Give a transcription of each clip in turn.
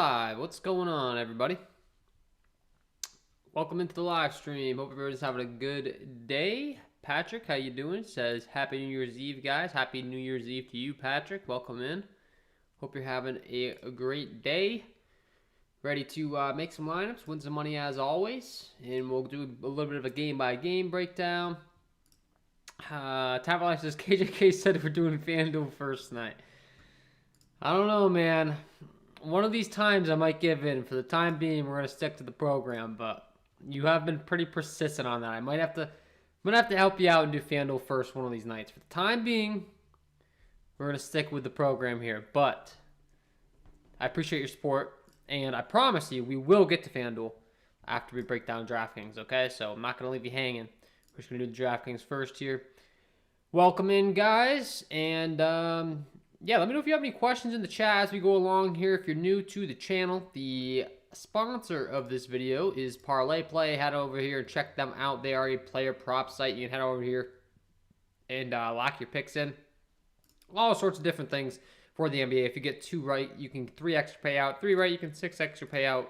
live. What's going on, everybody? Welcome into the live stream. Hope everybody's having a good day. Patrick, how you doing? Says Happy New Year's Eve, guys. Happy New Year's Eve to you, Patrick. Welcome in. Hope you're having a great day. Ready to make some lineups, win some money as always, and we'll do a little bit of a game-by-game breakdown. Tavali says KJK said we're doing FanDuel first night. I don't know, man. One of these times I might give in. For the time being, we're gonna stick to the program, but you have been pretty persistent on that. I'm gonna have to help you out and do FanDuel first one of these nights. For the time being, we're gonna stick with the program here. But I appreciate your support, and I promise you, we will get to FanDuel after we break down DraftKings. Okay, so I'm not gonna leave you hanging. We're just gonna do the DraftKings first here. Welcome in, guys, and yeah, let me know if you have any questions in the chat as we go along here. If you're new to the channel, the sponsor of this video is Parlay Play. Head over here and check them out. They are a player prop site. You can head over here and lock your picks in. All sorts of different things for the NBA. If you get 2 right, you can 3x your payout. 3 right, you can 6x your payout.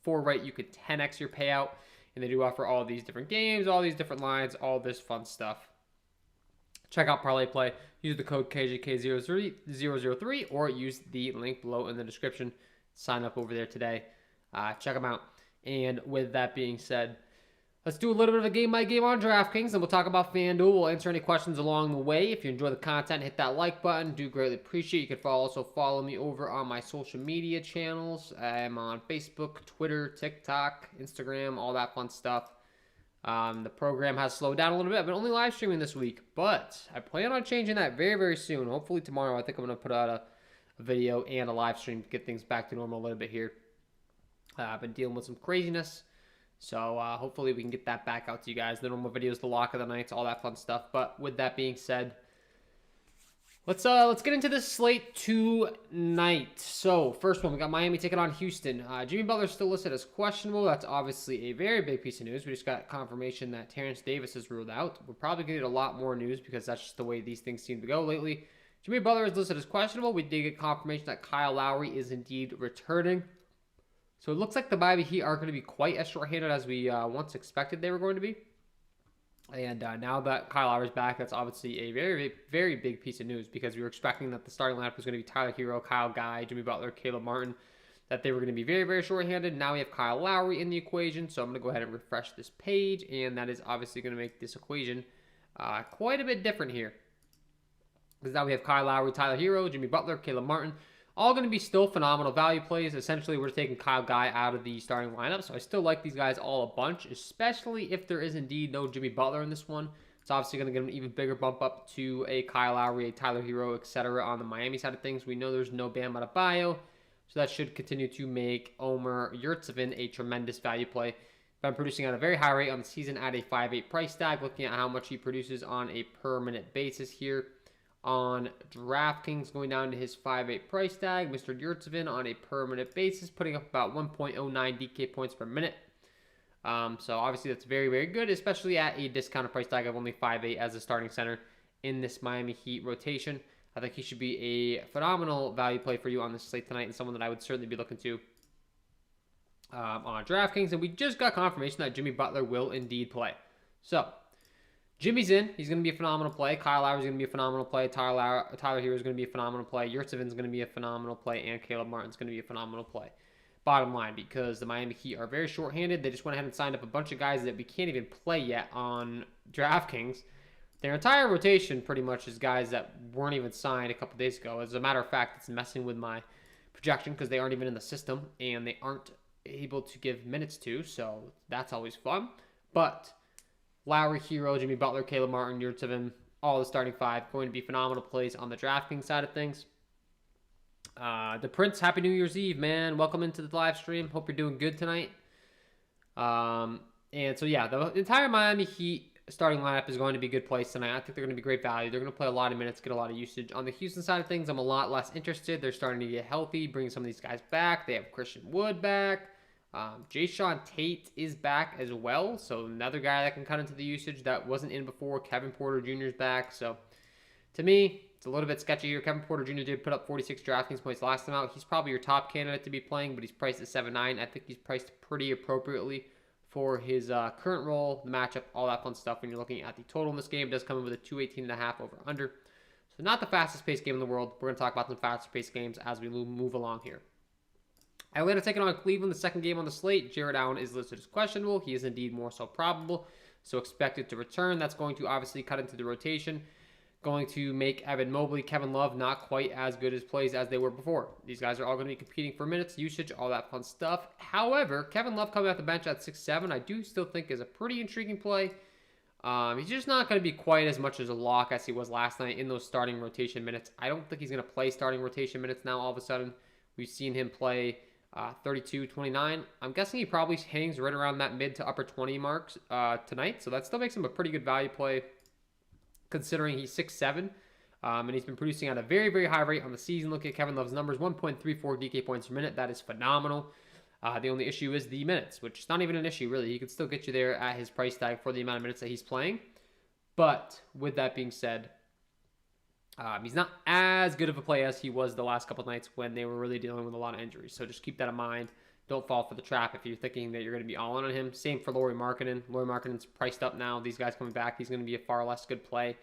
4 right, you could 10x your payout. And they do offer all these different games, all these different lines, all this fun stuff. Check out Parlay Play. Use the code KJK003 or use the link below in the description. Sign up over there today. Check them out. And with that being said, let's do a little bit of a game-by-game on DraftKings, and we'll talk about FanDuel. We'll answer any questions along the way. If you enjoy the content, hit that like button. Do greatly appreciate it. You can also follow me over on my social media channels. I'm on Facebook, Twitter, TikTok, Instagram, all that fun stuff. The program has slowed down a little bit. I've been only live streaming this week, but I plan on changing that very, very soon. Hopefully tomorrow, I think I'm going to put out a video and a live stream to get things back to normal a little bit here. I've been dealing with some craziness, so hopefully we can get that back out to you guys. The normal videos, the lock of the nights, all that fun stuff. But with that being said, let's get into this slate tonight. So first one, we got Miami taking on Houston. Jimmy Butler's still listed as questionable. That's obviously a very big piece of news. We just got confirmation that Terrence Davis is ruled out. We're probably going to get a lot more news because that's just the way these things seem to go lately. Jimmy Butler is listed as questionable. We did get confirmation that Kyle Lowry is indeed returning. So it looks like the Miami Heat are going to be quite as short-handed as we once expected they were going to be. And now that Kyle Lowry's back, that's obviously a very, very big piece of news because we were expecting that the starting lineup was going to be Tyler Hero, Kyle Guy, Jimmy Butler, Caleb Martin, that they were going to be very, very short-handed. Now we have Kyle Lowry in the equation, so I'm going to go ahead and refresh this page, and that is obviously going to make this equation quite a bit different here. Because now we have Kyle Lowry, Tyler Hero, Jimmy Butler, Caleb Martin, all going to be still phenomenal value plays. Essentially, we're taking Kyle Guy out of the starting lineup, so I still like these guys all a bunch, especially if there is indeed no Jimmy Butler in this one. It's obviously going to give an even bigger bump up to a Kyle Lowry, a Tyler Hero, etc. on the Miami side of things. We know there's no Bam Adebayo, so that should continue to make Omer Yurtseven a tremendous value play. Been producing at a very high rate on the season at a 5.8 price tag. Looking at how much he produces on a per-minute basis here. On DraftKings, going down to his 5.8 price tag, Mr. Yurtseven on a per-minute basis, putting up about 1.09 DK points per minute. So obviously that's very, very good, especially at a discounted price tag of only 5.8 as a starting center in this Miami Heat rotation. I think he should be a phenomenal value play for you on this slate tonight and someone that I would certainly be looking to on DraftKings. And we just got confirmation that Jimmy Butler will indeed play. So Jimmy's in. He's going to be a phenomenal play. Kyle Lowry's going to be a phenomenal play. Tyler Hero is going to be a phenomenal play. Yurtseven's going to be a phenomenal play. And Caleb Martin's going to be a phenomenal play. Bottom line, because the Miami Heat are very short-handed. They just went ahead and signed up a bunch of guys that we can't even play yet on DraftKings. Their entire rotation pretty much is guys that weren't even signed a couple days ago. As a matter of fact, it's messing with my projection because they aren't even in the system and they aren't able to give minutes to. So that's always fun. But Lowry, Hero, Jimmy Butler, Caleb Martin, Yurtseven, all the starting 5 going to be phenomenal plays on the DraftKings side of things. The Prince, Happy New Year's Eve, man. Welcome into the live stream. Hope you're doing good tonight. And so, yeah, the entire Miami Heat starting lineup is going to be good plays tonight. I think they're going to be great value. They're going to play a lot of minutes, get a lot of usage. On the Houston side of things, I'm a lot less interested. They're starting to get healthy, bring some of these guys back. They have Christian Wood back. Jayshawn Tate is back as well, so another guy that can cut into the usage that wasn't in before. Kevin Porter Jr. is back, so to me, It's a little bit sketchy here. Kevin Porter Jr. did put up 46 DraftKings points last time out. He's probably your top candidate to be playing, but he's priced at 7.9. I think he's priced pretty appropriately for his current role, the matchup, all that fun stuff. When you're looking at the total in this game, it does come in with a 218.5 over under. So not the fastest paced game in the world. We're going to talk about some faster paced games as we move along here. Atlanta taking on Cleveland, the second game on the slate. Jared Allen is listed as questionable. He is indeed more so probable, so expected to return. That's going to obviously cut into the rotation. Going to make Evan Mobley, Kevin Love not quite as good as plays as they were before. These guys are all going to be competing for minutes, usage, all that fun stuff. However, Kevin Love coming off the bench at 6'7", I do still think is a pretty intriguing play. He's just not going to be quite as much as a lock as he was last night in those starting rotation minutes. I don't think he's going to play starting rotation minutes now all of a sudden. We've seen him play 32, 29. I'm guessing he probably hangs right around that mid to upper 20 marks tonight. So that still makes him a pretty good value play considering he's 6'7", and he's been producing at a very, very high rate on the season. Look at Kevin Love's numbers, 1.34 DK points per minute. That is phenomenal. The only issue is the minutes, which is not even an issue, really. He could still get you there at his price tag for the amount of minutes that he's playing. But with that being said, he's not as good of a play as he was the last couple of nights when they were really dealing with a lot of injuries. So just keep that in mind. Don't fall for the trap if you're thinking that you're going to be all in on him. Same for Lauri Markkanen. Lauri Markkanen's priced up now. These guys coming back, he's going to be a far less good play.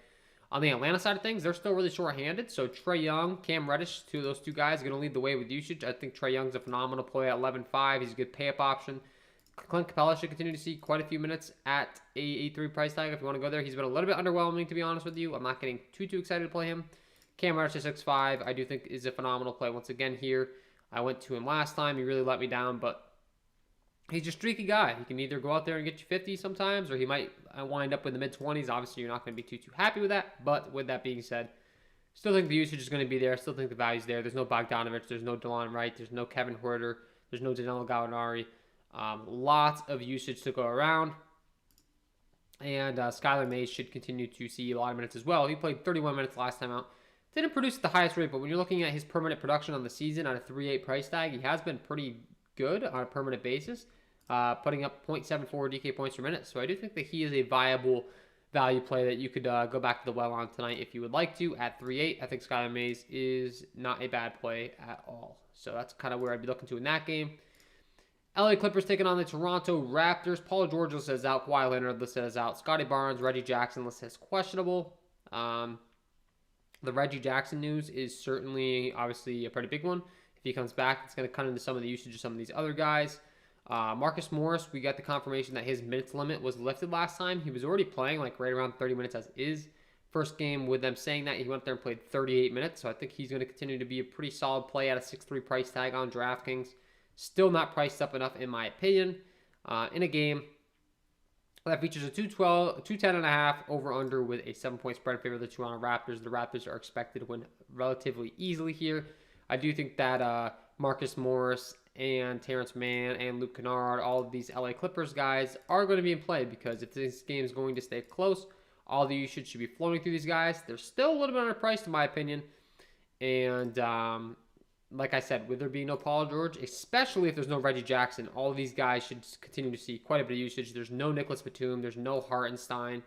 On the Atlanta side of things, they're still really short-handed. So Trae Young, Cam Reddish, those two guys are going to lead the way with usage. I think Trae Young's a phenomenal play at 11.5. He's a good pay-up option. Clint Capella should continue to see quite a few minutes at a 8.3 price tag if you want to go there. He's been a little bit underwhelming, to be honest with you. I'm not getting too excited to play him. Cam Reddish at 6.5, I do think is a phenomenal play. Once again here, I went to him last time. He really let me down, but he's a streaky guy. He can either go out there and get you 50 sometimes, or he might wind up in the mid-20s. Obviously, you're not going to be too happy with that. But with that being said, still think the usage is going to be there. Still think the value's there. There's no Bogdanovich. There's no DeLon Wright. There's no Kevin Huerter. There's no Danilo Gallinari. Lots of usage to go around. And Skylar Mays should continue to see a lot of minutes as well. He played 31 minutes last time out. Didn't produce at the highest rate, but when you're looking at his permanent production on the season at a 3.8 price tag, he has been pretty good on a permanent basis, putting up 0.74 DK points per minute. So I do think that he is a viable value play that you could go back to the well on tonight if you would like to at 3.8. I think Skylar Mays is not a bad play at all. So that's kind of where I'd be looking to in that game. LA Clippers taking on the Toronto Raptors. Paul George listed as out. Kawhi Leonard listed as out. Scotty Barnes, Reggie Jackson listed as questionable. The Reggie Jackson news is certainly, obviously, a pretty big one. If he comes back, it's going to cut into some of the usage of some of these other guys. Marcus Morris, we got the confirmation that his minutes limit was lifted last time. He was already playing like right around 30 minutes as is. First game with them saying that, he went there and played 38 minutes. So I think he's going to continue to be a pretty solid play at a 6.3 price tag on DraftKings. Still not priced up enough, in my opinion, in a game that features a 210.5 over-under with a 7-point spread in favor of the Toronto Raptors. The Raptors are expected to win relatively easily here. I do think that Marcus Morris and Terrence Mann and Luke Kennard, all of these LA Clippers guys, are going to be in play because if this game is going to stay close, all the usage should be flowing through these guys. They're still a little bit underpriced, in my opinion. And like I said, with there being no Paul George, especially if there's no Reggie Jackson, all of these guys should continue to see quite a bit of usage. There's no Nicholas Batum. There's no Hartenstein.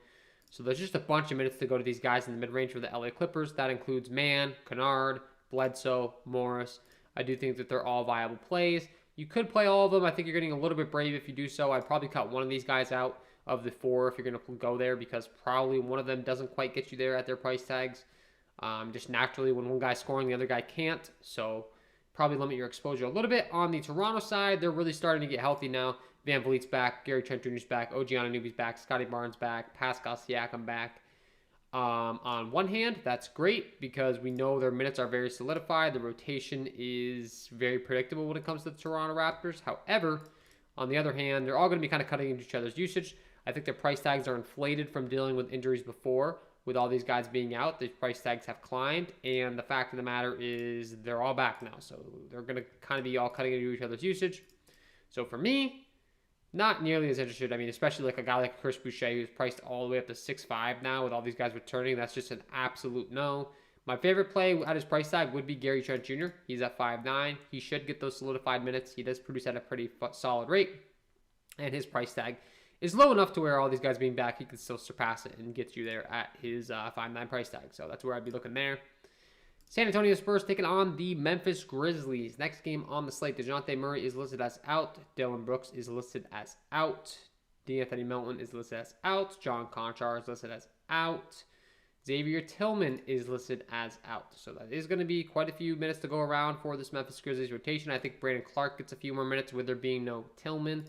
So there's just a bunch of minutes to go to these guys in the mid-range for the LA Clippers. That includes Mann, Kennard, Bledsoe, Morris. I do think that they're all viable plays. You could play all of them. I think you're getting a little bit brave if you do so. I'd probably cut one of these guys out of the four if you're going to go there because probably one of them doesn't quite get you there at their price tags. Just naturally, when one guy's scoring, the other guy can't. So probably limit your exposure a little bit. On the Toronto side, they're really starting to get healthy now. Van Vliet's back. Gary Trent Jr.'s back. OG Anunoby's back. Scotty Barnes back. Pascal Siakam back. On one hand, that's great because we know their minutes are very solidified. The rotation is very predictable when it comes to the Toronto Raptors. However, on the other hand, they're all going to be kind of cutting into each other's usage. I think their price tags are inflated from dealing with injuries before. With all these guys being out, the price tags have climbed, and the fact of the matter is they're all back now. So they're going to kind of be all cutting into each other's usage. So for me, not nearly as interested. I mean, especially like a guy like Chris Boucher, who's priced all the way up to 6.5 now with all these guys returning. That's just an absolute no. My favorite play at his price tag would be Gary Trent Jr. He's at 5.9. He should get those solidified minutes. He does produce at a pretty solid rate, and his price tag is low enough to where all these guys being back, he could still surpass it and get you there at his 5.9 price tag. So that's where I'd be looking there. San Antonio Spurs taking on the Memphis Grizzlies. Next game on the slate, DeJounte Murray is listed as out. Dillon Brooks is listed as out. D'Anthony Melton is listed as out. John Conchar is listed as out. Xavier Tillman is listed as out. So that is going to be quite a few minutes to go around for this Memphis Grizzlies rotation. I think Brandon Clark gets a few more minutes with there being no Tillman.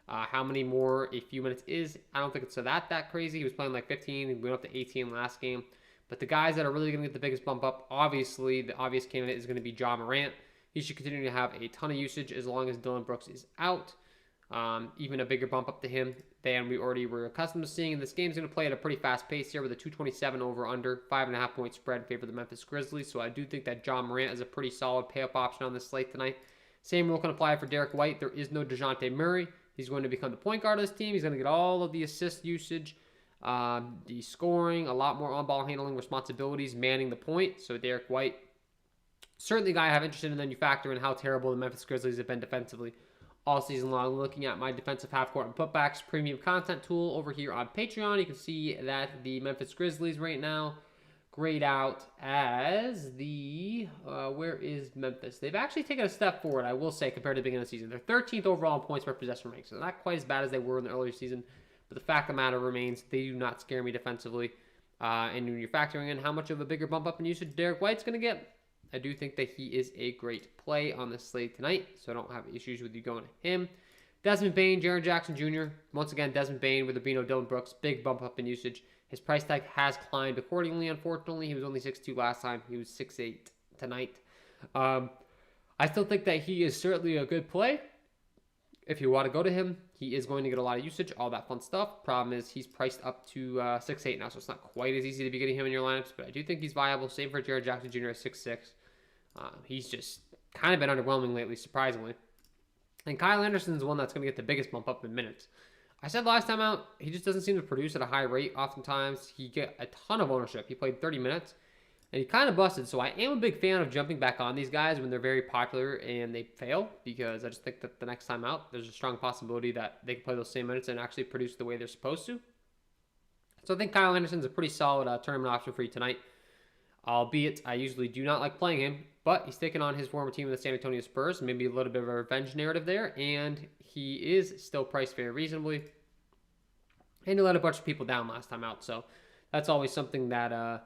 How many more a few minutes is, I don't think it's that crazy. He was playing like 15. He went up to 18 last game. But the guys that are really going to get the biggest bump up, obviously, the obvious candidate is going to be Ja Morant. He should continue to have a ton of usage as long as Dillon Brooks is out. Even a bigger bump up to him than we already were accustomed to seeing. This game's going to play at a pretty fast pace here with a 227 over-under, 5.5 point spread in favor of the Memphis Grizzlies. So I do think that Ja Morant is a pretty solid pay-up option on this slate tonight. Same rule can apply for Derek White. There is no DeJounte Murray. He's going to become the point guard of this team. He's going to get all of the assist usage, the scoring, a lot more on-ball handling responsibilities, manning the point. So Derek White, certainly a guy I have interest in, and then you factor in how terrible the Memphis Grizzlies have been defensively all season long. Looking at my defensive half-court and putbacks premium content tool over here on Patreon, you can see that the Memphis Grizzlies right now grade out as the, where is Memphis? They've actually taken a step forward, I will say, compared to the beginning of the season. They're 13th overall in points per possession rank, so not quite as bad as they were in the earlier season. But the fact of the matter remains, they do not scare me defensively. And when you're factoring in how much of a bigger bump up in usage Derek White's going to get, I do think that he is a great play on the slate tonight. So I don't have issues with you going to him. Desmond Bane, Jaren Jackson Jr. Once again, Desmond Bane with Rubino, Dillon Brooks. Big bump up in usage. His price tag has climbed accordingly, unfortunately. He was only 6'2 last time. He was 6'8 tonight. I still think that he is certainly a good play. If you want to go to him, he is going to get a lot of usage, all that fun stuff. Problem is he's priced up to 6'8 now, so it's not quite as easy to be getting him in your lineups, but I do think he's viable. Same for Jaren Jackson Jr. at 6'6. He's just kind of been underwhelming lately, surprisingly. And Kyle Anderson's one that's going to get the biggest bump up in minutes. I said last time out, he just doesn't seem to produce at a high rate. Oftentimes, he get a ton of ownership. He played 30 minutes, and he kind of busted. So I am a big fan of jumping back on these guys when they're very popular and they fail, because I just think that the next time out, there's a strong possibility that they can play those same minutes and actually produce the way they're supposed to. So I think Kyle Anderson's a pretty solid tournament option for you tonight. Albeit, I usually do not like playing him, but he's taking on his former team, the San Antonio Spurs, maybe a little bit of a revenge narrative there, and he is still priced very reasonably. And he let a bunch of people down last time out, so that's always something that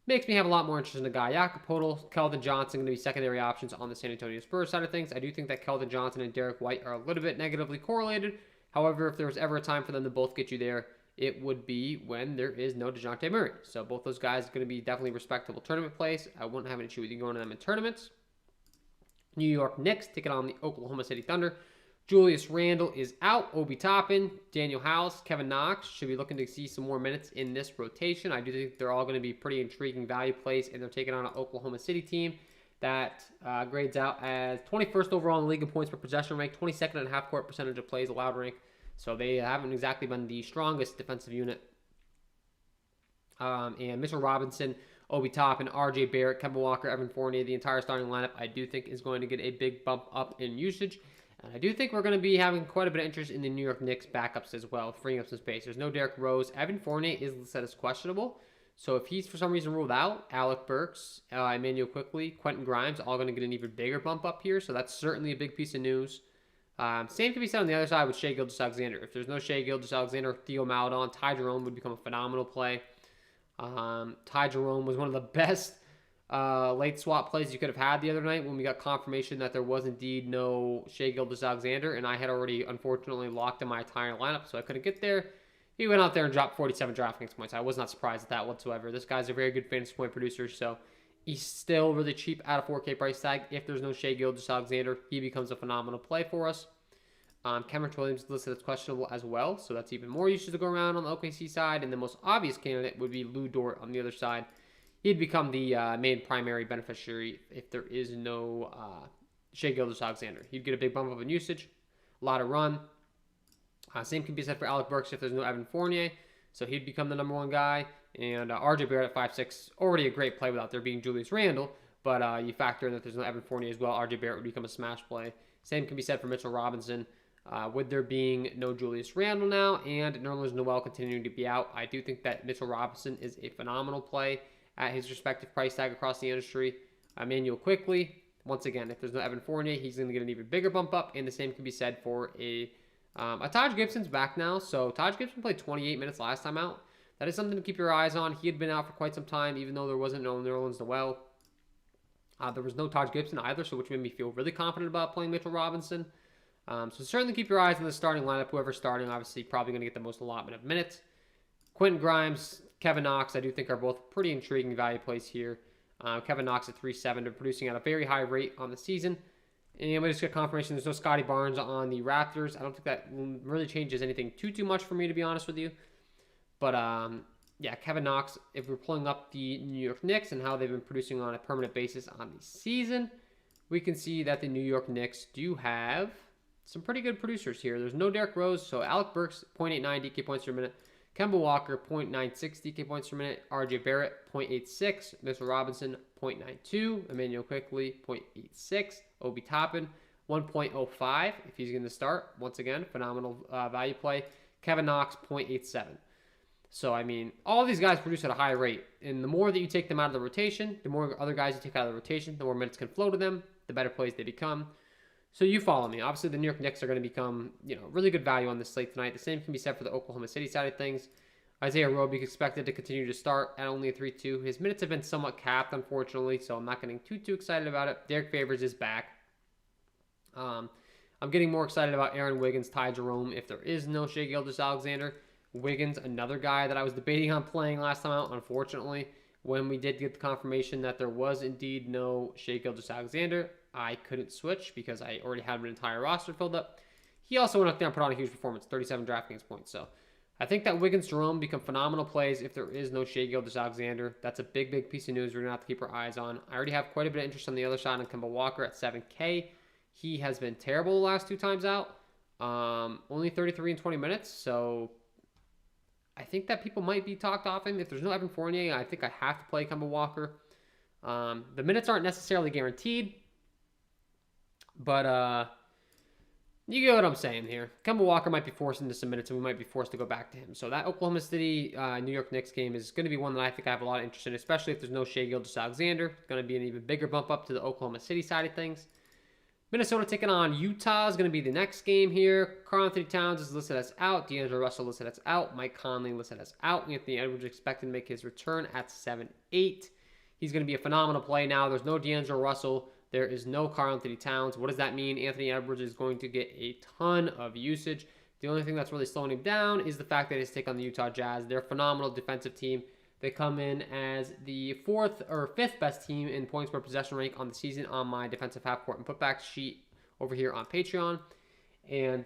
makes me have a lot more interest in the guy. Jakob Poeltl, Keldon Johnson going to be secondary options on the San Antonio Spurs side of things. I do think that Keldon Johnson and Derek White are a little bit negatively correlated. However, if there was ever a time for them to both get you there, it would be when there is no DeJounte Murray. So both those guys are going to be definitely respectable tournament plays. I wouldn't have an issue with you going to them in tournaments. New York Knicks taking on the Oklahoma City Thunder. Julius Randle is out. Obi Toppin, Daniel House, Kevin Knox should be looking to see some more minutes in this rotation. I do think they're all going to be pretty intriguing value plays, and they're taking on an Oklahoma City team that grades out as 21st overall in the league in points per possession rank, 22nd in half-court percentage of plays allowed rank. So they haven't exactly been the strongest defensive unit. And Mitchell Robinson, Obi Toppin, RJ Barrett, Kemba Walker, Evan Fournier, the entire starting lineup, I do think is going to get a big bump up in usage. And I do think we're going to be having quite a bit of interest in the New York Knicks backups as well, freeing up some space. There's no Derrick Rose. Evan Fournier is listed as questionable. So if he's for some reason ruled out, Alec Burks, Emmanuel Quickley, Quentin Grimes, all going to get an even bigger bump up here. So that's certainly a big piece of news. Same can be said on the other side with Shai Gilgeous-Alexander. If there's no Shai Gilgeous-Alexander, Theo Maledon, Ty Jerome would become a phenomenal play. Ty Jerome was one of the best late swap plays you could have had the other night when we got confirmation that there was indeed no Shai Gilgeous-Alexander, and I had already, unfortunately, locked in my entire lineup, so I couldn't get there. He went out there and dropped 47 DraftKings points. I was not surprised at that whatsoever. This guy's a very good fantasy point producer, so he's still really cheap at a 4K price tag. If there's no Shai Gilgeous-Alexander, he becomes a phenomenal play for us. Cameron Williams is listed as questionable as well, so that's even more usage to go around on the OKC side. And the most obvious candidate would be Lou Dort on the other side. He'd become the main primary beneficiary if there is no Shai Gilgeous-Alexander. He'd get a big bump up in usage, a lot of run. Same can be said for Alec Burks if there's no Evan Fournier, so he'd become the number one guy. And RJ Barrett at 5'6", already a great play without there being Julius Randle, but you factor in that there's no Evan Fournier as well. RJ Barrett would become a smash play. Same can be said for Mitchell Robinson. With there being no Julius Randle now and Nerlens Noel continuing to be out, I do think that Mitchell Robinson is a phenomenal play at his respective price tag across the industry. Emmanuel quickly. Once again, if there's no Evan Fournier, he's going to get an even bigger bump up, and the same can be said for a Taj Gibson's back now. So Taj Gibson played 28 minutes last time out. That is something to keep your eyes on. He had been out for quite some time, even though there wasn't no Nerlens Noel. There was no Taj Gibson either, so which made me feel really confident about playing Mitchell Robinson. So certainly keep your eyes on the starting lineup. Whoever's starting, obviously, probably going to get the most allotment of minutes. Quentin Grimes, Kevin Knox, I do think are both pretty intriguing value plays here. Kevin Knox at 3.7, they're producing at a very high rate on the season. And we just got confirmation there's no Scotty Barnes on the Raptors. I don't think that really changes anything too much for me, to be honest with you. But yeah, Kevin Knox, if we're pulling up the New York Knicks and how they've been producing on a permanent basis on the season, we can see that the New York Knicks do have some pretty good producers here. There's no Derrick Rose, so Alec Burks, 0.89 DK points per minute. Kemba Walker, 0.96 DK points per minute. RJ Barrett, 0.86. Mitchell Robinson, 0.92. Emmanuel Quickly, 0.86. Obi Toppin, 1.05 if he's going to start. Once again, phenomenal value play. Kevin Knox, 0.87. So, I mean, all these guys produce at a high rate. And the more that you take them out of the rotation, the more other guys you take out of the rotation, the more minutes can flow to them, the better plays they become. So you follow me. Obviously, the New York Knicks are going to become, really good value on this slate tonight. The same can be said for the Oklahoma City side of things. Isaiah Roby expected to continue to start at only a 3-2. His minutes have been somewhat capped, unfortunately, so I'm not getting too excited about it. Derek Favors is back. I'm getting more excited about Aaron Wiggins, Ty Jerome, if there is no Shai Gilgeous-Alexander. Wiggins, another guy that I was debating on playing last time out, unfortunately. When we did get the confirmation that there was indeed no Shai Gilgeous-Alexander, I couldn't switch because I already had an entire roster filled up. He also went up there and put on a huge performance, 37 DraftKings points. So I think that Wiggins, Jerome become phenomenal plays if there is no Shai Gilgeous-Alexander. That's a big piece of news we're going to have to keep our eyes on. I already have quite a bit of interest on the other side on Kemba Walker at 7K. He has been terrible the last 2 times out. Only 33 in 20 minutes, so I think that people might be talked off him. If there's no Evan Fournier, I think I have to play Kemba Walker. The minutes aren't necessarily guaranteed, but you get what I'm saying here. Kemba Walker might be forced into some minutes, and we might be forced to go back to him. So that Oklahoma City, New York Knicks game is going to be one that I think I have a lot of interest in, especially if there's no Shai Gilgeous-Alexander. It's going to be an even bigger bump up to the Oklahoma City side of things. Minnesota taking on Utah is going to be the next game here. Karl-Anthony Towns is listed as out. D'Angelo Russell listed as out. Mike Conley listed as out. Anthony Edwards expected to make his return at 7-8. He's going to be a phenomenal play now. There's no D'Angelo Russell. There is no Karl-Anthony Towns. What does that mean? Anthony Edwards is going to get a ton of usage. The only thing that's really slowing him down is the fact that he's taking on the Utah Jazz. They're a phenomenal defensive team. They come in as the 4th or 5th best team in points per possession rank on the season on my defensive half court and putback sheet over here on Patreon. And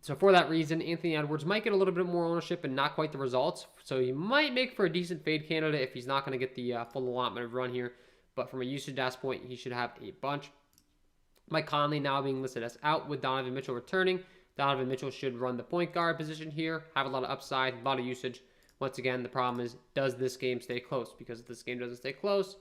so for that reason, Anthony Edwards might get a little bit more ownership and not quite the results. So he might make for a decent fade candidate if he's not going to get the full allotment of run here. But from a usage point, he should have a bunch. Mike Conley now being listed as out with Donovan Mitchell returning. Donovan Mitchell should run the point guard position here, have a lot of upside, a lot of usage. Once again, the problem is, does this game stay close? Because if this game doesn't stay close,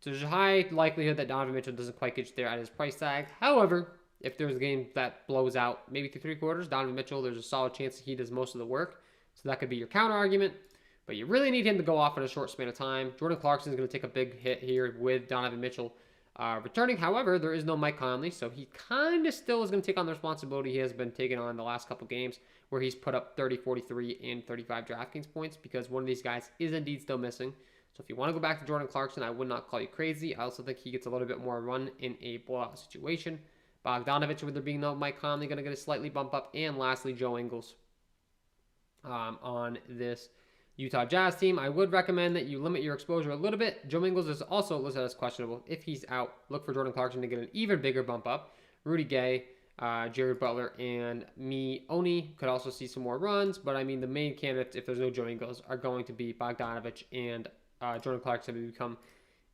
there's a high likelihood that Donovan Mitchell doesn't quite get you there at his price tag. However, if there's a game that blows out maybe through 3 quarters, Donovan Mitchell, there's a solid chance that he does most of the work. So that could be your counter argument. But you really need him to go off in a short span of time. Jordan Clarkson is going to take a big hit here with Donovan Mitchell returning. However, there is no Mike Conley, so he kind of still is going to take on the responsibility he has been taking on the last couple games, where he's put up 30, 43, and 35 DraftKings points, because one of these guys is indeed still missing. So if you want to go back to Jordan Clarkson, I would not call you crazy. I also think he gets a little bit more run in a blowout situation. Bogdanovich, with there being no Mike Conley, going to get a slightly bump up. And lastly, Joe Ingles on this Utah Jazz team. I would recommend that you limit your exposure a little bit. Joe Ingles is also listed as questionable. If he's out, look for Jordan Clarkson to get an even bigger bump up. Rudy Gay, Jared Butler, and Oni could also see some more runs. But I mean, the main candidates, if there's no Joe Ingles, are going to be Bogdanovich and Jordan Clarkson to become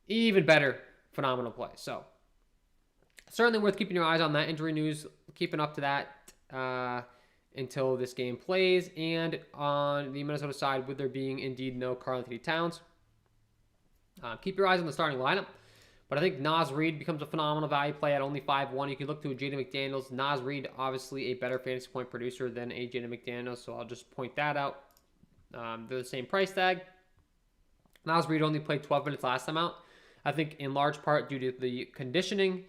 even better, phenomenal play. So certainly worth keeping your eyes on that injury news, keeping up to that until this game plays. And on the Minnesota side, with there being indeed no Karl-Anthony Towns, keep your eyes on the starting lineup. But I think Naz Reid becomes a phenomenal value play at only 5-1. You can look to a Jaden McDaniels. Naz Reid, obviously a better fantasy point producer than a Jaden McDaniels, so I'll just point that out. They're the same price tag. Miles Reed only played 12 minutes last time out. I think in large part due to the conditioning,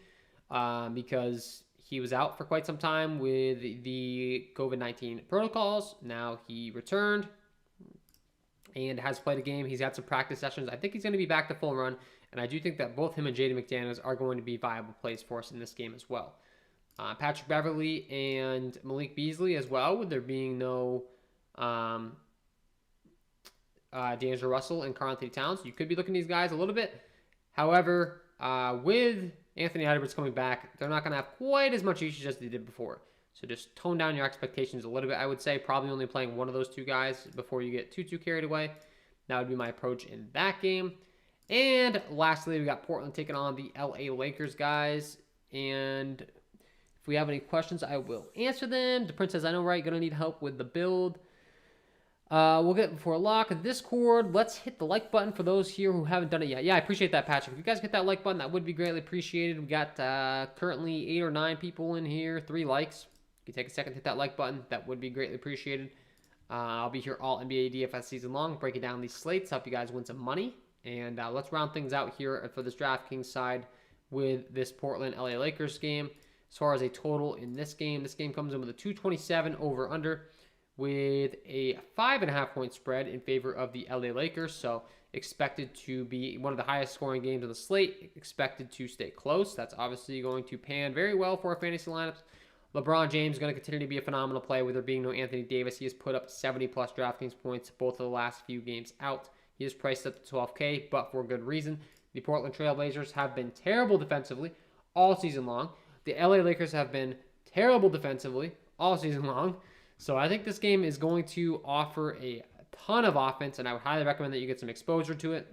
because he was out for quite some time with the COVID-19 protocols. Now he returned and has played a game. He's had some practice sessions. I think he's going to be back to full run, and I do think that both him and Jaden McDaniels are going to be viable plays for us in this game as well. Patrick Beverly and Malik Beasley as well, with there being no D'Angelo Russell and Karl Anthony Towns. You could be looking at these guys a little bit. However, with Anthony Edwards coming back, they're not going to have quite as much usage as they did before. So just tone down your expectations a little bit, I would say. Probably only playing one of those two guys before you get too carried away. That would be my approach in that game. And lastly, we got Portland taking on the LA Lakers, guys. And if we have any questions, I will answer them. The Prince says, I know, right? Going to need help with the build. We'll get before lock of Discord. Let's hit the like button for those here who haven't done it yet. Yeah, I appreciate that, Patrick. If you guys hit that like button, that would be greatly appreciated. We got currently 8 or 9 people in here, 3 likes. If you take a second to hit that like button, that would be greatly appreciated. I'll be here all NBA DFS season long, breaking down these slates, help you guys win some money. And let's round things out here for this DraftKings side with this Portland LA Lakers game. As far as a total in this game comes in with a 227 over under, with a 5.5 point spread in favor of the LA Lakers. So expected to be one of the highest scoring games on the slate, expected to stay close. That's obviously going to pan very well for our fantasy lineups. LeBron James is going to continue to be a phenomenal play with there being no Anthony Davis. He has put up 70 plus DraftKings points both of the last few games out. He is priced up to $12K, but for good reason. The Portland Trailblazers have been terrible defensively all season long. The LA Lakers have been terrible defensively all season long. So I think this game is going to offer a ton of offense, and I would highly recommend that you get some exposure to it.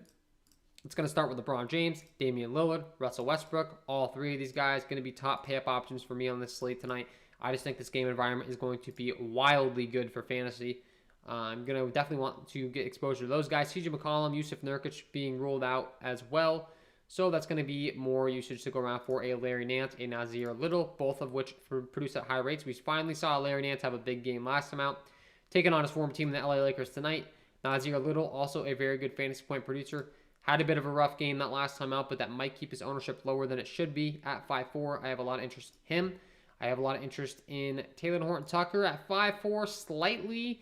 It's going to start with LeBron James, Damian Lillard, Russell Westbrook. All 3 of these guys going to be top pay-up options for me on this slate tonight. I just think this game environment is going to be wildly good for fantasy. I'm going to definitely want to get exposure to those guys. CJ McCollum, Yusuf Nurkic being ruled out as well. So that's going to be more usage to go around for a Larry Nance, a Nazir Little, both of which produce at high rates. We finally saw Larry Nance have a big game last time out, taking on his former team, the LA Lakers, tonight. Nazir Little, also a very good fantasy point producer. Had a bit of a rough game that last time out, but that might keep his ownership lower than it should be at 5.4. I have a lot of interest in him. I have a lot of interest in Taylor Horton-Tucker at 5.4, slightly.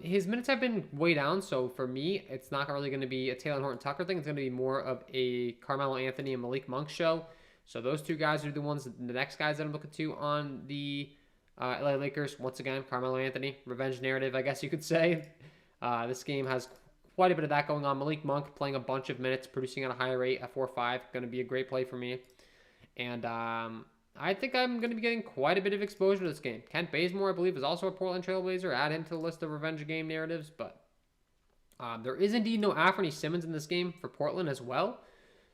His minutes have been way down, so for me, it's not really going to be a Taylor Horton-Tucker thing. It's going to be more of a Carmelo Anthony and Malik Monk show. So those 2 guys are the ones, the next guys that I'm looking to on the LA Lakers. Once again, Carmelo Anthony, revenge narrative, I guess you could say. This game has quite a bit of that going on. Malik Monk playing a bunch of minutes, producing at a higher rate at 4.5. Going to be a great play for me. And I think I'm going to be getting quite a bit of exposure to this game. Kent Bazemore, I believe, is also a Portland Trailblazer. Add him to the list of revenge game narratives. But there is indeed no Anthony Simmons in this game for Portland as well.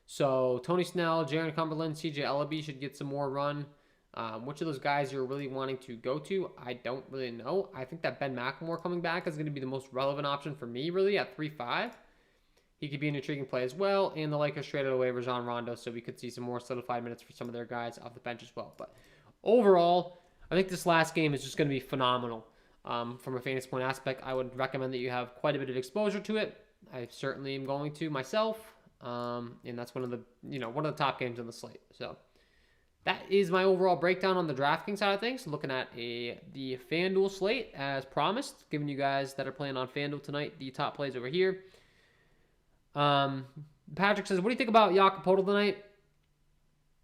So Tony Snell, Jaron Cumberland, CJ Ellaby should get some more run. Which of those guys you're really wanting to go to, I don't really know. I think that Ben McLemore coming back is going to be the most relevant option for me, really, at 3.5. He could be an intriguing play as well. And the Lakers traded away Rajon Rondo, so we could see some more solidified minutes for some of their guys off the bench as well. But overall, I think this last game is just going to be phenomenal. From a fantasy point aspect, I would recommend that you have quite a bit of exposure to it. I certainly am going to myself. And that's one of the top games on the slate. So that is my overall breakdown on the DraftKings side of things. Looking at the FanDuel slate as promised, giving you guys that are playing on FanDuel tonight the top plays over here. Patrick says, what do you think about Jakob Poeltl tonight?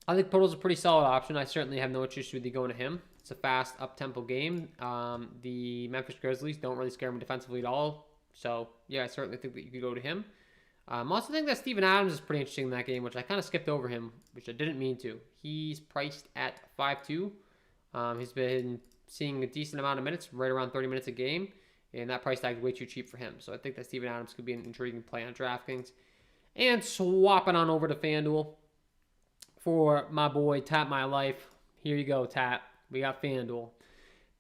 I think Poeltl's a pretty solid option. I certainly have no issues with you going to him. It's a fast, up-tempo game. The Memphis Grizzlies don't really scare me defensively at all. So, yeah, I certainly think that you could go to him. I also think that Steven Adams is pretty interesting in that game, which I kind of skipped over him, which I didn't mean to. He's priced at 5.2. He's been seeing a decent amount of minutes, right around 30 minutes a game, and that price tag is way too cheap for him. So I think that Steven Adams could be an intriguing play on DraftKings. And swapping on over to FanDuel for my boy, Tap My Life. Here you go, Tap. We got FanDuel.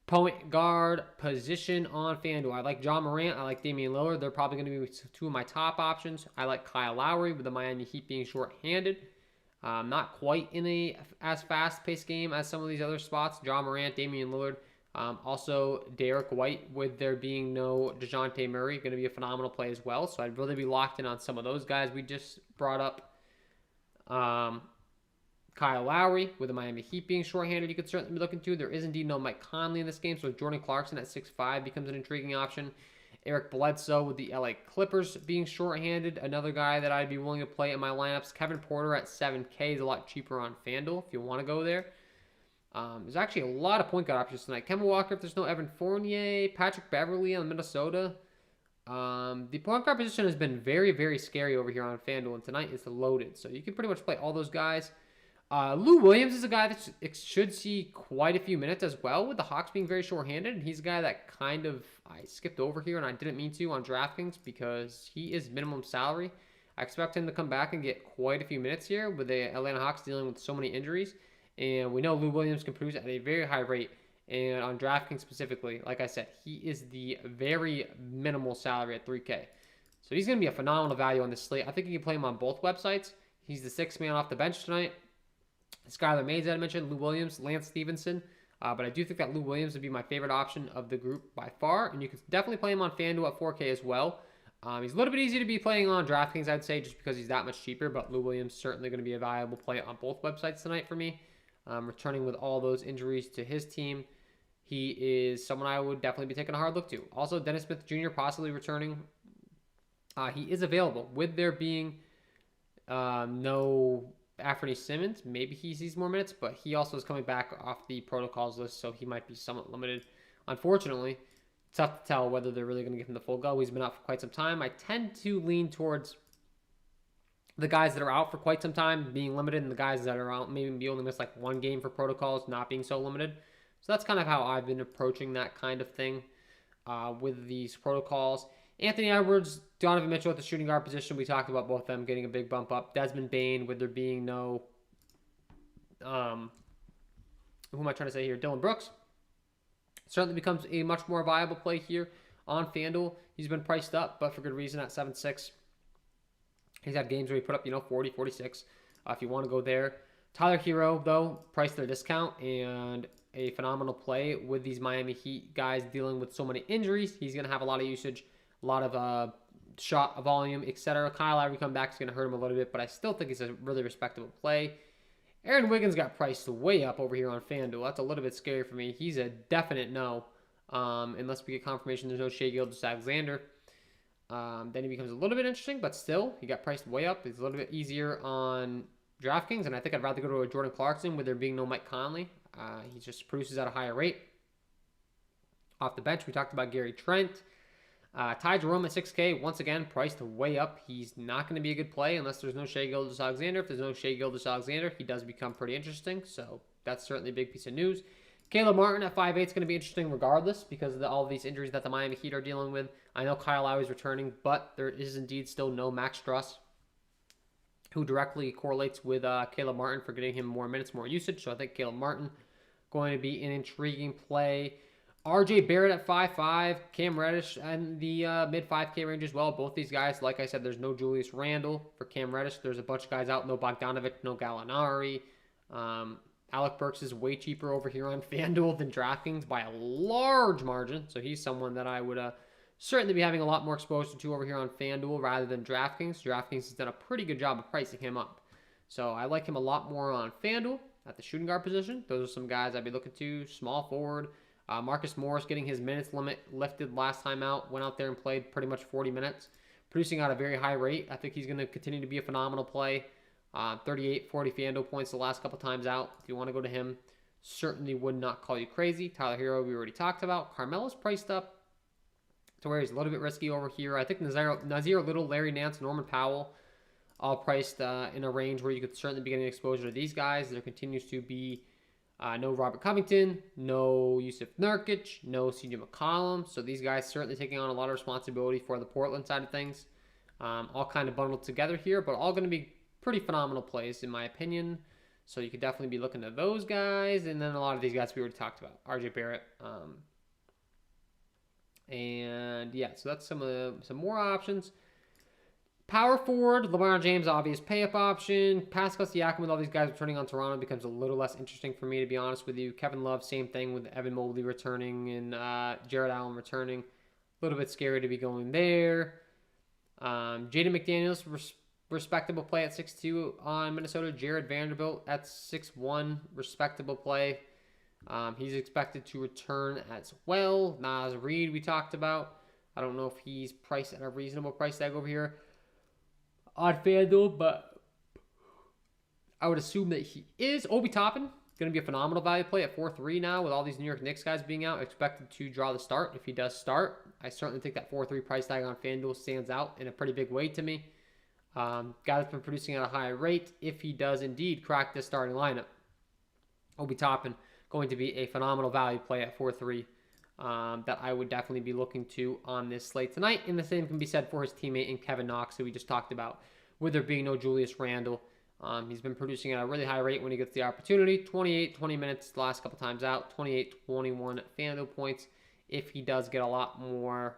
Point guard position on FanDuel. I like John Morant. I like Damian Lillard. They're probably going to be 2 of my top options. I like Kyle Lowry with the Miami Heat being short-handed. Not quite in as fast-paced game as some of these other spots. John Morant, Damian Lillard. Also, Derek White, with there being no DeJounte Murray, going to be a phenomenal play as well. So I'd really be locked in on some of those guys we just brought up. Kyle Lowry, with the Miami Heat being shorthanded, you could certainly be looking to. There is indeed no Mike Conley in this game, so Jordan Clarkson at 6'5" becomes an intriguing option. Eric Bledsoe with the LA Clippers being shorthanded, another guy that I'd be willing to play in my lineups. Kevin Porter at 7K is a lot cheaper on FanDuel if you want to go there. There's actually a lot of point guard options tonight. Kemba Walker if there's no Evan Fournier, Patrick Beverley on Minnesota. The point guard position has been very, very scary over here on FanDuel, and tonight it's loaded. So you can pretty much play all those guys. Lou Williams is a guy that should see quite a few minutes as well, with the Hawks being very short-handed. He's a guy that kind of I skipped over here, and I didn't mean to on DraftKings because he is minimum salary. I expect him to come back and get quite a few minutes here with the Atlanta Hawks dealing with so many injuries. And we know Lou Williams can produce at a very high rate. And on DraftKings specifically, like I said, he is the very minimal salary at 3K. So he's going to be a phenomenal value on this slate. I think you can play him on both websites. He's the sixth man off the bench tonight. Skylar Mays, I mentioned, Lou Williams, Lance Stevenson. But I do think that Lou Williams would be my favorite option of the group by far. And you can definitely play him on FanDuel at 4K as well. He's a little bit easier to be playing on DraftKings, I'd say, just because he's that much cheaper. But Lou Williams certainly going to be a valuable play on both websites tonight for me. Returning with all those injuries to his team, he is someone I would definitely be taking a hard look to. Also, Dennis Smith Jr. possibly returning. He is available. With there being no Anthony Simmons, maybe he sees more minutes, but he also is coming back off the protocols list, so he might be somewhat limited. Unfortunately, tough to tell whether they're really going to give him the full go. He's been out for quite some time. I tend to lean towards the guys that are out for quite some time being limited, and the guys that are out maybe only missed like one game for protocols not being so limited. So that's kind of how I've been approaching that kind of thing with these protocols. Anthony Edwards, Donovan Mitchell at the shooting guard position. We talked about both of them getting a big bump up. Desmond Bane, with there being no, who am I trying to say here? Dylan Brooks certainly becomes a much more viable play here on FanDuel. He's been priced up, but for good reason at 7.6. He's had games where he put up, 40, 46. If you want to go there. Tyler Hero, though, priced at a discount and a phenomenal play with these Miami Heat guys dealing with so many injuries. He's going to have a lot of usage, a lot of shot volume, etc. Kyle Lowry come back is going to hurt him a little bit, but I still think he's a really respectable play. Aaron Wiggins got priced way up over here on FanDuel. That's a little bit scary for me. He's a definite no, unless we get confirmation there's no Shai Gilgeous-Alexander. Then he becomes a little bit interesting, but still, he got priced way up. It's a little bit easier on DraftKings, and I think I'd rather go to a Jordan Clarkson with there being no Mike Conley. He just produces at a higher rate. Off the bench, we talked about Gary Trent. Ty Jerome at 6K, once again, priced way up. He's not going to be a good play unless there's no Shai Gilgeous-Alexander. If there's no Shai Gilgeous-Alexander, he does become pretty interesting, so that's certainly a big piece of news. Caleb Martin at 5'8" is going to be interesting regardless because of all of these injuries that the Miami Heat are dealing with. I know Kyle Lowry is returning, but there is indeed still no Max Struss, who directly correlates with Caleb Martin for getting him more minutes, more usage. So I think Caleb Martin going to be an intriguing play. RJ Barrett at 5'5", Cam Reddish in the mid 5K range as well. Both these guys, like I said, there's no Julius Randle for Cam Reddish. There's a bunch of guys out, no Bogdanovic, no Gallinari. Alec Burks is way cheaper over here on FanDuel than DraftKings by a large margin. So he's someone that I would certainly be having a lot more exposure to over here on FanDuel rather than DraftKings. DraftKings has done a pretty good job of pricing him up. So I like him a lot more on FanDuel at the shooting guard position. Those are some guys I'd be looking to. Small forward. Marcus Morris getting his minutes limit lifted last time out. Went out there and played pretty much 40 minutes. Producing at a very high rate. I think he's going to continue to be a phenomenal play. 38, 40 FanDuel points the last couple times out. If you want to go to him, certainly would not call you crazy. Tyler Hero, we already talked about. Carmelo's priced up to where he's a little bit risky over here. I think Nazir Little, Larry Nance, Norman Powell, all priced in a range where you could certainly be getting exposure to these guys. There continues to be no Robert Covington, no Yusuf Nurkic, no CJ McCollum. So these guys certainly taking on a lot of responsibility for the Portland side of things. All kind of bundled together here, but all going to be pretty phenomenal plays in my opinion. So you could definitely be looking at those guys. And then a lot of these guys we already talked about. RJ Barrett. And yeah, so that's some more options. Power forward, LeBron James, obvious pay-up option. Pascal Siakam with all these guys returning on Toronto becomes a little less interesting for me, to be honest with you. Kevin Love, same thing with Evan Mobley returning and Jared Allen returning. A little bit scary to be going there. Jaden McDaniels, respectable play at 6'2 on Minnesota. Jared Vanderbilt at 6'1, respectable play. He's expected to return as well. Naz Reid, we talked about. I don't know if he's priced at a reasonable price tag over here on FanDuel, but I would assume that he is. Obi Toppin, going to be a phenomenal value play at 4-3 now with all these New York Knicks guys being out. Expected to draw the start if he does start. I certainly think that 4-3 price tag on FanDuel stands out in a pretty big way to me. Guy that's been producing at a high rate. If he does indeed crack this starting lineup, Obi Toppin going to be a phenomenal value play at 4-3 that I would definitely be looking to on this slate tonight. And the same can be said for his teammate in Kevin Knox, who we just talked about, with there being no Julius Randle. He's been producing at a really high rate when he gets the opportunity. 28, 20 minutes the last couple times out. 28, 21 FanDuel points if he does get a lot more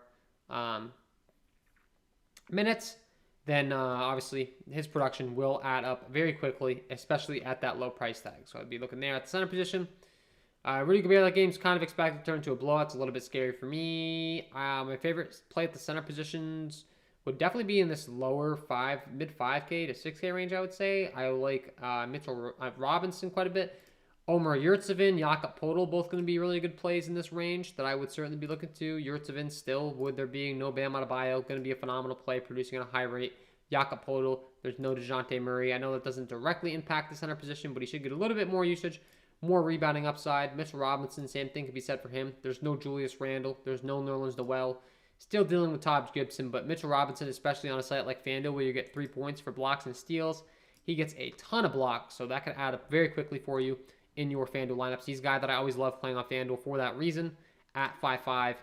minutes. Then obviously his production will add up very quickly, especially at that low price tag. So I'd be looking there at the center position. Rudy Gobert, that game's kind of expected to turn into a blowout. It's a little bit scary for me. My favorite play at the center positions would definitely be in this lower mid 5K to 6K range, I would say. I like Mitchell Robinson quite a bit. Omer Yurtseven, Jakob Poeltl, both going to be really good plays in this range that I would certainly be looking to. Yurtseven still, with there being no Bam Adebayo, going to be a phenomenal play, producing at a high rate. Jakob Poeltl, there's no DeJounte Murray. I know that doesn't directly impact the center position, but he should get a little bit more usage, more rebounding upside. Mitchell Robinson, same thing can be said for him. There's no Julius Randle. There's no Nerlens Noel. Still dealing with Taj Gibson, but Mitchell Robinson, especially on a site like FanDuel where you get 3 points for blocks and steals, he gets a ton of blocks, so that can add up very quickly for you in your FanDuel lineups. He's a guy that I always love playing on FanDuel for that reason. At 5'5",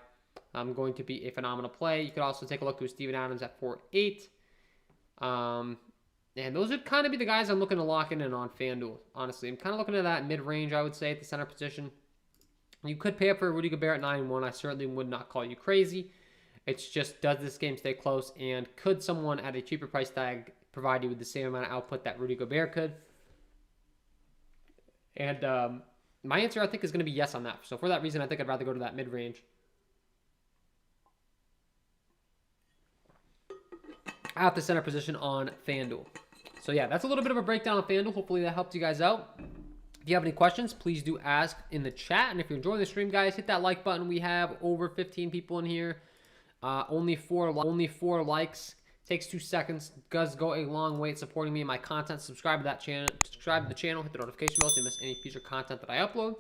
going to be a phenomenal play. You could also take a look to Steven Adams at 4'8". And those would kind of be the guys I'm looking to lock in on FanDuel, honestly. I'm kind of looking at that mid-range, I would say, at the center position. You could pay up for Rudy Gobert at 9-1. I certainly would not call you crazy. It's just, does this game stay close? And could someone at a cheaper price tag provide you with the same amount of output that Rudy Gobert could? And my answer, I think, is going to be yes on that. So for that reason, I think I'd rather go to that mid-range at the center position on FanDuel. So yeah, that's a little bit of a breakdown on FanDuel. Hopefully that helped you guys out. If you have any questions, please do ask in the chat. And if you're enjoying the stream, guys, hit that like button. We have over 15 people in here. Only four likes. Takes 2 seconds. Does go a long way at supporting me and my content. Subscribe to that channel. Subscribe to the channel. Hit the notification bell so you miss any future content that I upload.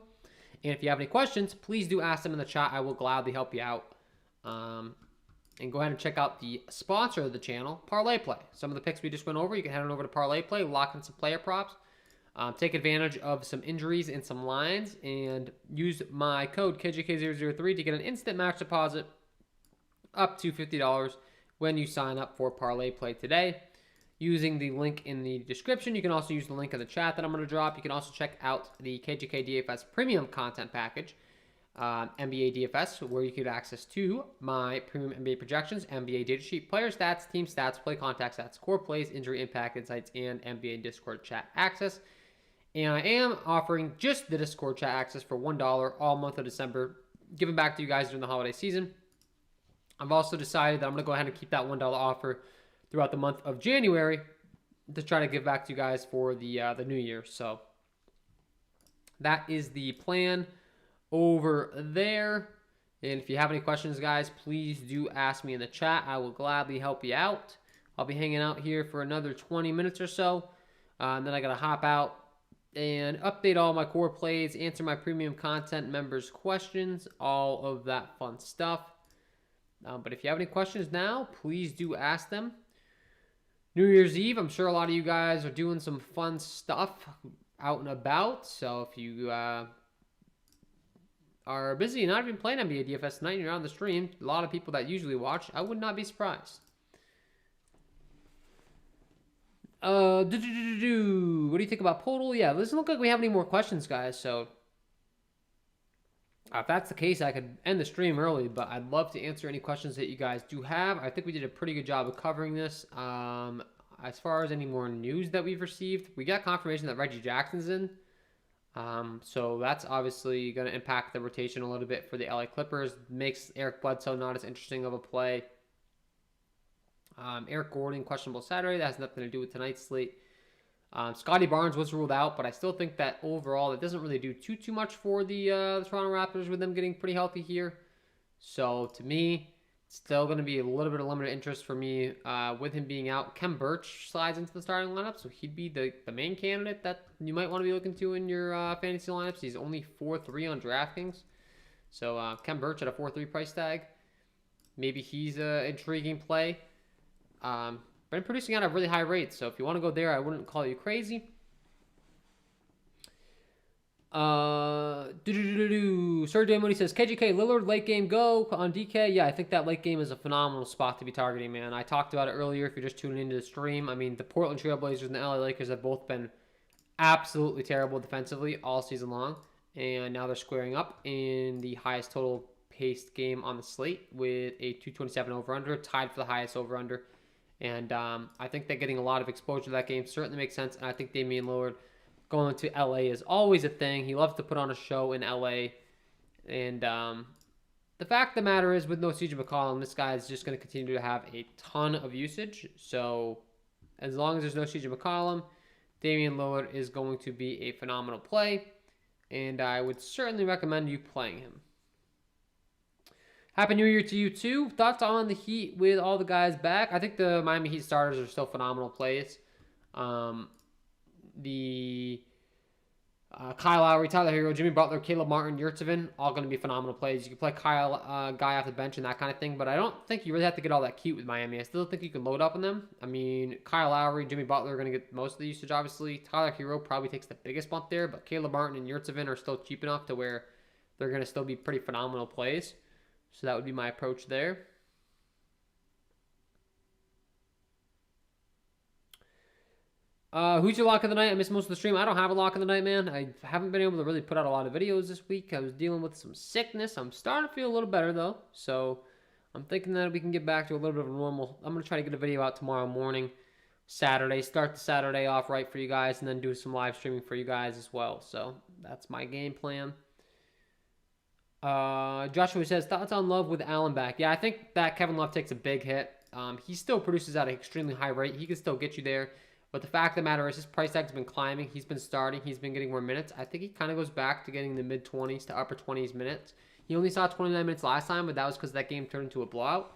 And if you have any questions, please do ask them in the chat. I will gladly help you out. And go ahead and check out the sponsor of the channel, Parlay Play. Some of the picks we just went over, you can head on over to Parlay Play, lock in some player props, take advantage of some injuries and some lines, and use my code KJK003 to get an instant match deposit up to $50 when you sign up for Parlay Play today. Using the link in the description, you can also use the link in the chat that I'm going to drop. You can also check out the KJK DFS Premium Content Package. NBA DFS, where you get access to my premium NBA projections, NBA data sheet, player stats, team stats, play contact stats, core plays, injury impact insights, and NBA Discord chat access. And I am offering just the Discord chat access for $1 all month of December, giving back to you guys during the holiday season. I've also decided that I'm going to go ahead and keep that $1 offer throughout the month of January to try to give back to you guys for the new year. So that is the plan over there. And if you have any questions, guys, please do ask me in the chat. I will gladly help you out. I'll be hanging out here for another 20 minutes or so. And then I got to hop out and update all my core plays, answer my premium content members' questions, all of that fun stuff. But if you have any questions now, please do ask them. New Year's Eve, I'm sure a lot of you guys are doing some fun stuff out and about. So if you are busy and not even playing NBA DFS tonight and you're on the stream, a lot of people that usually watch, I would not be surprised. What do you think about Poeltl? Yeah, it doesn't look like we have any more questions, guys. So If that's the case, I could end the stream early, but I'd love to answer any questions that you guys do have. I think we did a pretty good job of covering this. As far as any more news that we've received, we got confirmation that Reggie Jackson's in. So that's obviously going to impact the rotation a little bit for the LA Clippers. Makes Eric Bledsoe not as interesting of a play. Eric Gordon, questionable Saturday. That has nothing to do with tonight's slate. Scotty Barnes was ruled out, but I still think that overall it doesn't really do too much for the Toronto Raptors with them getting pretty healthy here. So to me, it's still going to be a little bit of limited interest for me with him being out. Kem Birch slides into the starting lineup, so he'd be the main candidate that you might want to be looking to in your fantasy lineups. He's only 4-3 on DraftKings. So Kem Birch at a 4-3 price tag. Maybe he's an intriguing play. Been producing at a really high rate, so if you want to go there, I wouldn't call you crazy. Sergio Moody says, KJK, Lillard, late game go on DK. Yeah, I think that late game is a phenomenal spot to be targeting, man. I talked about it earlier if you're just tuning into the stream. I mean, the Portland Trail Blazers and the LA Lakers have both been absolutely terrible defensively all season long, and now they're squaring up in the highest total paced game on the slate with a 227 over-under, tied for the highest over-under. And I think that getting a lot of exposure to that game certainly makes sense. And I think Damian Lillard going to LA is always a thing. He loves to put on a show in LA. And the fact of the matter is, with no CJ McCollum, this guy is just going to continue to have a ton of usage. So as long as there's no CJ McCollum, Damian Lillard is going to be a phenomenal play. And I would certainly recommend you playing him. Happy New Year to you, too. Thoughts on the Heat with all the guys back? I think the Miami Heat starters are still phenomenal plays. Kyle Lowry, Tyler Hero, Jimmy Butler, Caleb Martin, Yurtseven, all going to be phenomenal plays. You can play Kyle, guy off the bench and that kind of thing, but I don't think you really have to get all that cute with Miami. I still think you can load up on them. I mean, Kyle Lowry, Jimmy Butler are going to get most of the usage, obviously. Tyler Hero probably takes the biggest bump there, but Caleb Martin and Yurtseven are still cheap enough to where they're going to still be pretty phenomenal plays. So that would be my approach there. Who's your lock of the night? I missed most of the stream. I don't have a lock of the night, man. I haven't been able to really put out a lot of videos this week. I was dealing with some sickness. I'm starting to feel a little better, though. So I'm thinking that we can get back to a little bit of a normal. I'm going to try to get a video out tomorrow morning, Saturday. Start the Saturday off right for you guys, and then do some live streaming for you guys as well. So that's my game plan. Joshua says, thoughts on Love with Allen back? Yeah, I think that Kevin Love takes a big hit. He still produces at an extremely high rate. He can still get you there. But the fact of the matter is his price tag's been climbing. He's been starting. He's been getting more minutes. I think he kind of goes back to getting the mid-20s to upper 20s minutes. He only saw 29 minutes last time, but that was because that game turned into a blowout.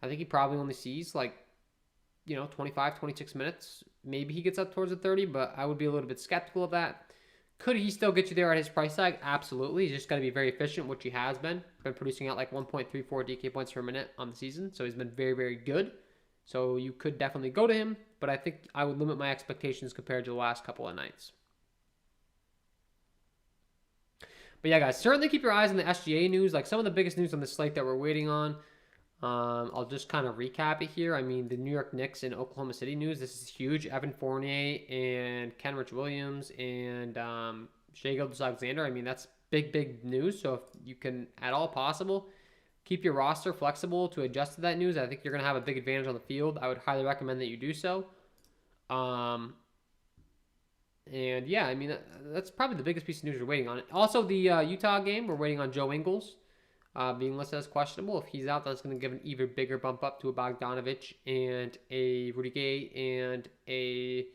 I think he probably only sees 25, 26 minutes. Maybe he gets up towards the 30, but I would be a little bit skeptical of that. Could he still get you there at his price tag? Absolutely. He's just got to be very efficient, which he has been. Been producing out 1.34 DK points per minute on the season. So he's been very, very good. So you could definitely go to him. But I think I would limit my expectations compared to the last couple of nights. But yeah, guys, certainly keep your eyes on the SGA news. Some of the biggest news on the slate that we're waiting on. I'll just kind of recap it here. I mean, the New York Knicks and Oklahoma City news. This is huge. Evan Fournier and Kenrich Williams and Shai Gilgeous-Alexander. I mean, that's big, big news. So if you can, at all possible, keep your roster flexible to adjust to that news. I think you're going to have a big advantage on the field. I would highly recommend that you do so. And yeah, I mean, that's probably the biggest piece of news we're waiting on. Also, the Utah game, we're waiting on Joe Ingles. Being listed as questionable. If he's out, that's going to give an even bigger bump up to a Bogdanovich and a Rudy Gay and a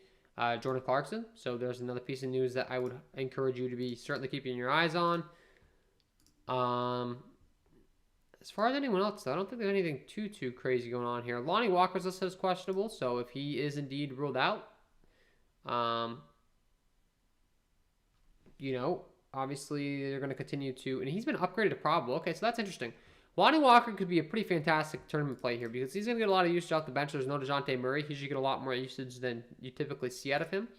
Jordan Clarkson. So there's another piece of news that I would encourage you to be certainly keeping your eyes on. As far as anyone else, though, I don't think there's anything too crazy going on here. Lonnie Walker's listed as questionable, so if he is indeed ruled out, obviously, they're going to continue to... And he's been upgraded to probable. Okay, so that's interesting. Lonnie Walker could be a pretty fantastic tournament play here because he's going to get a lot of usage off the bench. There's no DeJounte Murray. He should get a lot more usage than you typically see out of him.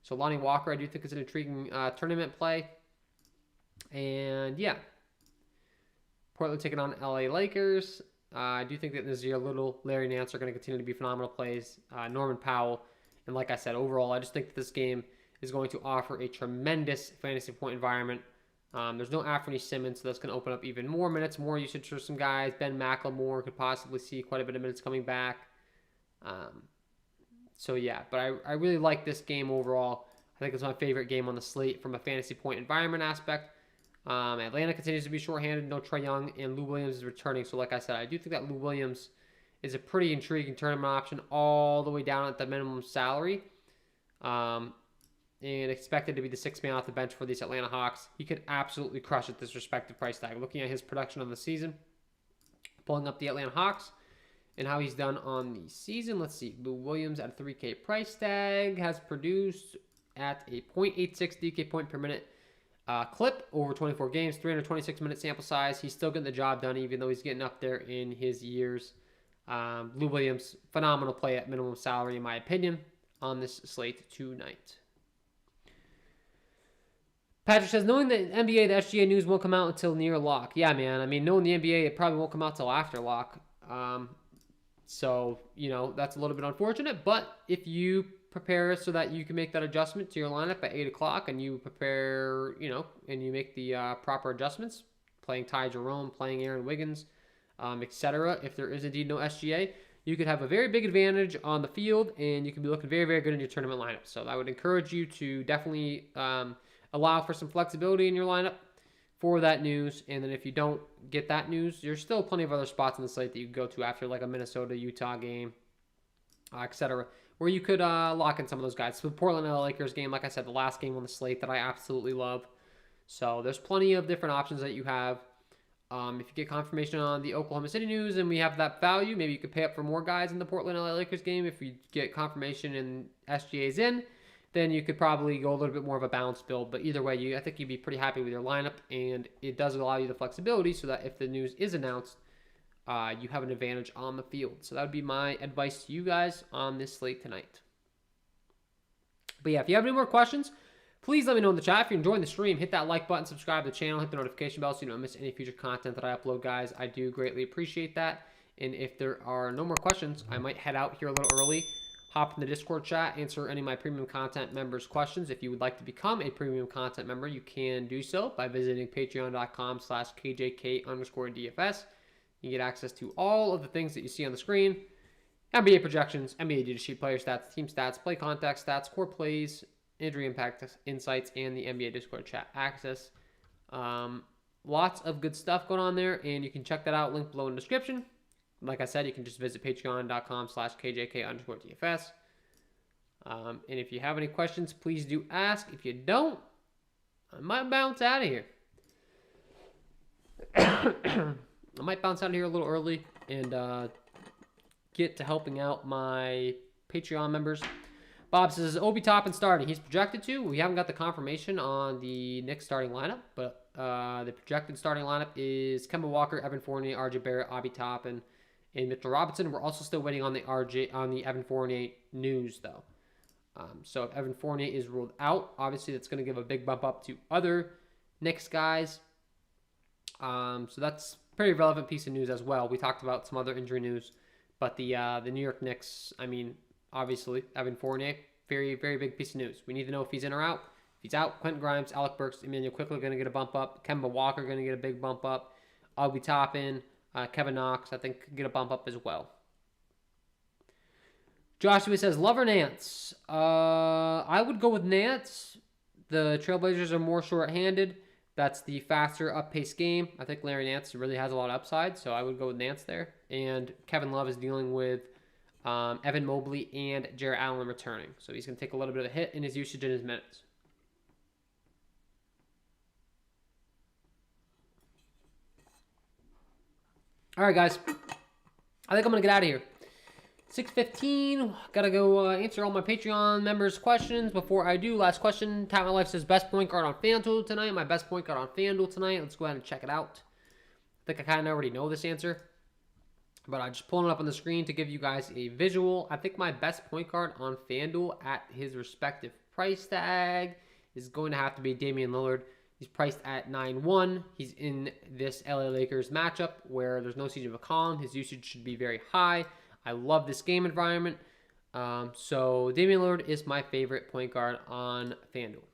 So Lonnie Walker, I do think is an intriguing tournament play. And, yeah. Portland taking on LA Lakers. I do think that Nazir Little, Larry Nance are going to continue to be phenomenal plays. Norman Powell. And like I said, overall, I just think that this game is going to offer a tremendous fantasy point environment There's no Anthony Simmons, so that's going to open up even more minutes, more usage for some guys. Ben McLemore could possibly see quite a bit of minutes coming back. So yeah, but I really like this game overall. I think it's my favorite game on the slate from a fantasy point environment aspect. Atlanta continues to be shorthanded. No Trae Young, and Lou Williams is returning. So like I said, I do think that Lou Williams is a pretty intriguing tournament option all the way down at the minimum salary. And expected to be the sixth man off the bench for these Atlanta Hawks. He could absolutely crush at this respective price tag. Looking at his production on the season, pulling up the Atlanta Hawks and how he's done on the season. Let's see. Lou Williams at a 3K price tag has produced at a 0.86 DK point per minute clip over 24 games, 326 minute sample size. He's still getting the job done even though he's getting up there in his years. Lou Williams, phenomenal play at minimum salary in my opinion on this slate tonight. Patrick says, knowing the NBA, the SGA news won't come out until near lock. Yeah, man. I mean, knowing the NBA, it probably won't come out till after lock. So, that's a little bit unfortunate. But if you prepare so that you can make that adjustment to your lineup at 8 o'clock and you prepare, and you make the proper adjustments, playing Ty Jerome, playing Aaron Wiggins, etc. If there is indeed no SGA, you could have a very big advantage on the field and you can be looking very, very good in your tournament lineup. So I would encourage you to definitely allow for some flexibility in your lineup for that news. And then if you don't get that news, there's still plenty of other spots in the slate that you can go to after like a Minnesota-Utah game, etc., where you could lock in some of those guys. So the Portland LA Lakers game, like I said, the last game on the slate that I absolutely love. So there's plenty of different options that you have. If you get confirmation on the Oklahoma City news and we have that value, maybe you could pay up for more guys in the Portland LA Lakers game. If you get confirmation and SGA's in, then you could probably go a little bit more of a balanced build. But either way, I think you'd be pretty happy with your lineup, and it does allow you the flexibility so that if the news is announced, you have an advantage on the field. So that would be my advice to you guys on this slate tonight. But yeah, if you have any more questions, please let me know in the chat. If you're enjoying the stream, hit that like button, subscribe to the channel, hit the notification bell so you don't miss any future content that I upload, guys. I do greatly appreciate that. And if there are no more questions, I might head out here a little early, hop in the Discord chat, answer any of my premium content members' questions. If you would like to become a premium content member, you can do so by visiting patreon.com/KJK_DFS. You get access to all of the things that you see on the screen: NBA projections, NBA data sheet, player stats, team stats, play contact stats, core plays, injury impact insights, and the NBA Discord chat access. Lots of good stuff going on there, and you can check that out. Link below in the description. Like I said, you can just visit patreon.com/KJK_DFS. And if you have any questions, please do ask. If you don't, I might bounce out of here. I might bounce out of here a little early and get to helping out my Patreon members. Bob says, Obi Toppin starting. He's projected to. We haven't got the confirmation on the Knicks starting lineup, but the projected starting lineup is Kemba Walker, Evan Fournier, RJ Barrett, Obi Toppin, and Mitchell Robinson. We're also still waiting on the Evan Fournier news, though. So if Evan Fournier is ruled out, obviously that's going to give a big bump up to other Knicks guys. So that's a pretty relevant piece of news as well. We talked about some other injury news, but the New York Knicks, obviously, Evan Fournier, very, very big piece of news. We need to know if he's in or out. If he's out, Quentin Grimes, Alec Burks, Emmanuel quickly going to get a bump up. Kemba Walker going to get a big bump up. Obi Toppin, Kevin Knox, I think, could get a bump up as well. Joshua says, Love or Nance? I would go with Nance. The Trailblazers are more short-handed. That's the faster, up-paced game. I think Larry Nance really has a lot of upside, so I would go with Nance there. And Kevin Love is dealing with Evan Mobley and Jarrett Allen returning. So he's going to take a little bit of a hit in his usage and his minutes. All right, guys. I think I'm going to get out of here. 6:15. Got to go answer all my Patreon members' questions. Before I do, last question. Talent Life says, best point guard on FanDuel tonight. My best point guard on FanDuel tonight. Let's go ahead and check it out. I think I kind of already know this answer, but I'm just pulling it up on the screen to give you guys a visual. I think my best point guard on FanDuel at his respective price tag is going to have to be Damian Lillard. He's priced at 9-1. He's in this LA Lakers matchup where there's no CJ McCollum. His usage should be very high. I love this game environment. So Damian Lillard is my favorite point guard on FanDuel.